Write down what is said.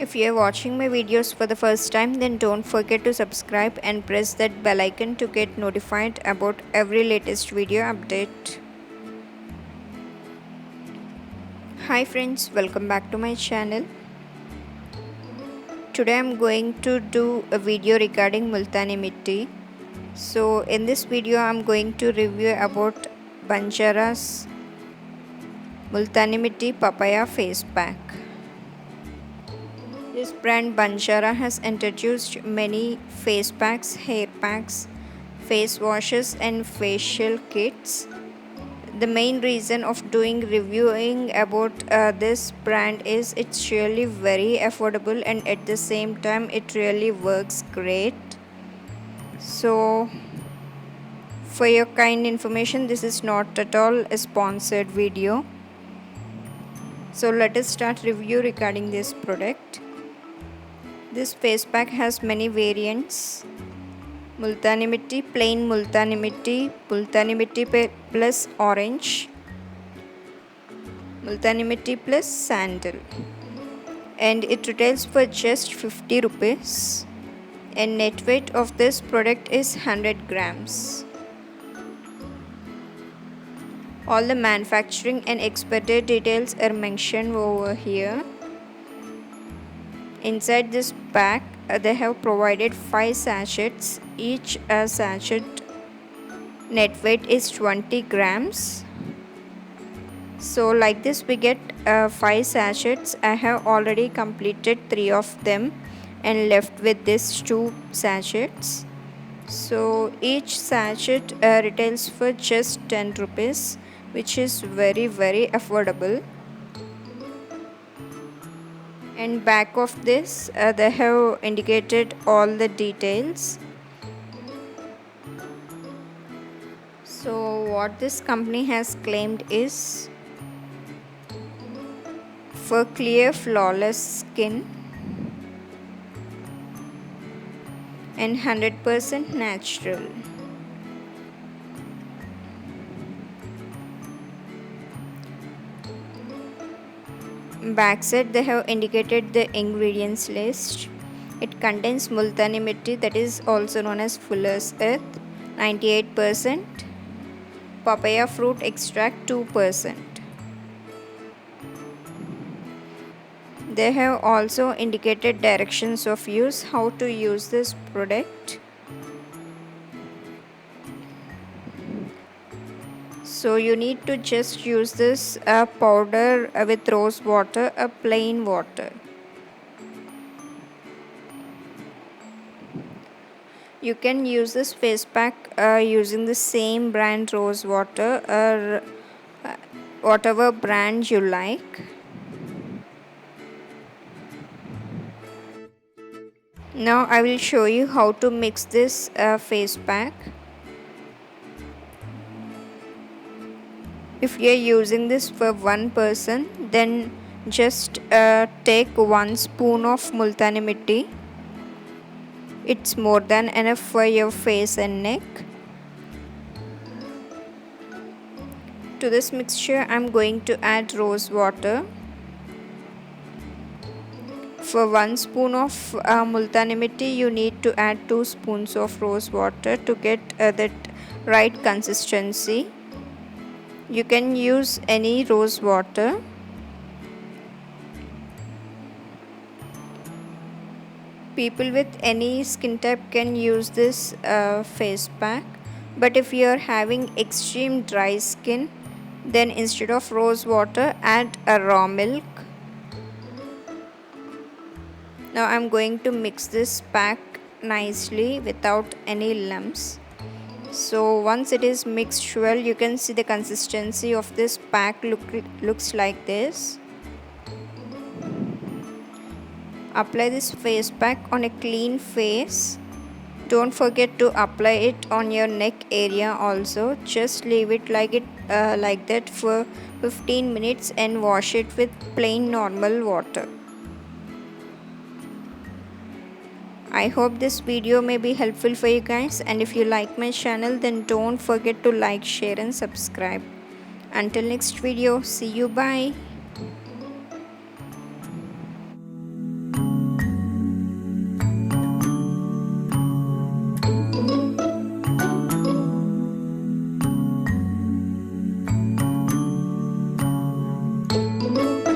If you are watching my videos for the first time, then don't forget to subscribe and press that bell icon to get notified about every latest video update. Hi friends, welcome back to my channel. Today I'm going to do a video regarding Multani Mitti. So in this video I'm going to review about Banjaras Multani Mitti Papaya Face Pack. This brand Banjara has introduced many face packs, hair packs, face washes and facial kits. The main reason of doing reviewing about this brand is it's really very affordable and at the same time it really works great. So for your kind information, this is not at all a sponsored video. So let us start review regarding this product. This face pack has many variants. Multani Mitti, plain Multani Mitti, Multani Mitti plus orange, Multani Mitti plus sandal, and it retails for just 50 rupees, and net weight of this product is 100 grams. All the manufacturing and exporter details are mentioned over here. Inside this pack, they have provided 5 sachets. Each sachet net weight is 20 grams. So like this we get 5 sachets. I have already completed 3 of them and left with these 2 sachets. So each sachet retails for just 10 rupees, which is very affordable. And back of this they have indicated all the details. So what this company has claimed is for clear flawless skin and 100% natural. Backside they have indicated the ingredients list. It contains Multani Mitti, that is also known as Fuller's Earth, 98%, papaya fruit extract 2%. They have also indicated directions of use, how to use this product. So you need to just use this powder with rose water, plain water. You can use this face pack using the same brand rose water or whatever brand you like. Now I will show you how to mix this face pack. If you are using this for one person, then just take 1 spoon of Multani Mitti. It's more than enough for your face and neck. To this mixture, I'm going to add rose water. For 1 spoon of Multani Mitti, you need to add 2 spoons of rose water to get that right consistency. You can use any rose water. People with any skin type can use this face pack, but if you are having extreme dry skin, then instead of rose water, add a raw milk. Now I'm going to mix this pack nicely without any lumps. So once it is mixed well, you can see the consistency of this pack looks like this. Apply this face pack on a clean face. Don't forget to apply it on your neck area also. Just leave it like that for 15 minutes and wash it with plain normal water. I hope this video may be helpful for you guys, and if you like my channel, then don't forget to like, share and subscribe. Until next video, see you, bye.